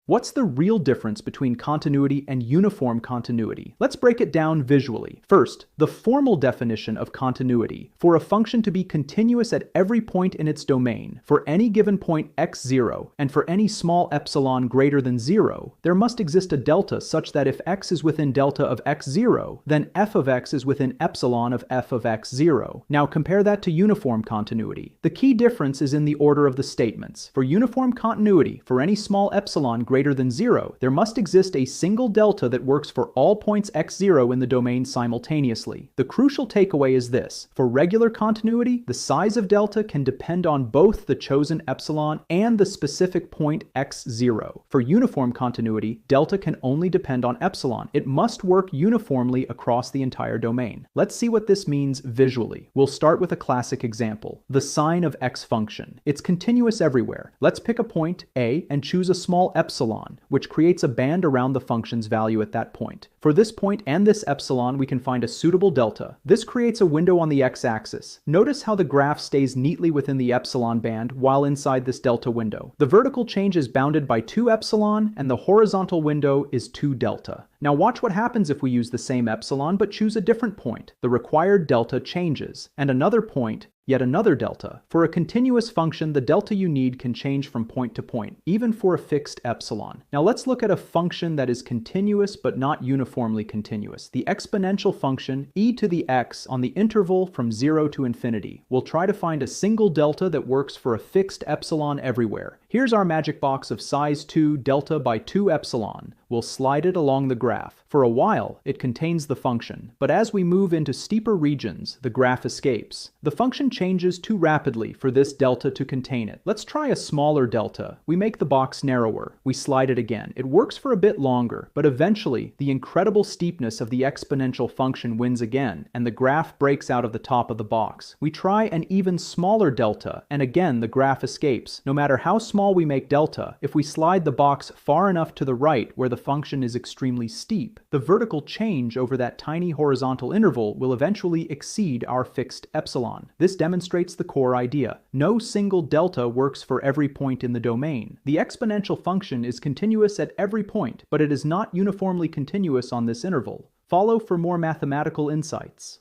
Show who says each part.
Speaker 1: What's the real difference between continuity and uniform continuity? Let's break it down visually. First, the formal definition of continuity. For a function to be continuous at every point in its domain, for any given point x0, and for any small epsilon greater than 0, there must exist a delta such that if x is within delta of x0, then f of x is within epsilon of f of x0. Now compare that to uniform continuity. The key difference is in the order of the statements. For uniform continuity, for any small epsilon greater than 0, there must exist a single delta that works for all points x0 in the domain simultaneously. The crucial takeaway is this: for regular continuity, the size of delta can depend on both the chosen epsilon and the specific point x0. For uniform continuity, delta can only depend on epsilon. It must work uniformly across the entire domain. Let's see what this means visually. We'll start with a classic example, the sine of x function. It's continuous everywhere. Let's pick a point, A, and choose a small epsilon, which creates a band around the function's value at that point. For this point and this epsilon, we can find a suitable delta. This creates a window on the x-axis. Notice how the graph stays neatly within the epsilon band while inside this delta window. The vertical change is bounded by 2 epsilon, and the horizontal window is 2 delta. Now watch what happens if we use the same epsilon but choose a different point. The required delta changes, and another point, yet another delta. For a continuous function, the delta you need can change from point to point, even for a fixed epsilon. Now let's look at a function that is continuous but not uniformly continuous. The exponential function e to the x on the interval from 0 to infinity. We'll try to find a single delta that works for a fixed epsilon everywhere. Here's our magic box of size 2 delta by 2 epsilon. We'll slide it along the graph. For a while, it contains the function, but as we move into steeper regions, the graph escapes. The function changes too rapidly for this delta to contain it. Let's try a smaller delta. We make the box narrower. We slide it again. It works for a bit longer, but eventually, the incredible steepness of the exponential function wins again, and the graph breaks out of the top of the box. We try an even smaller delta, and again the graph escapes. No matter how small we make delta, if we slide the box far enough to the right where the function is extremely steep, the vertical change over that tiny horizontal interval will eventually exceed our fixed epsilon. This demonstrates the core idea. No single delta works for every point in the domain. The exponential function is continuous at every point, but it is not uniformly continuous on this interval. Follow for more mathematical insights.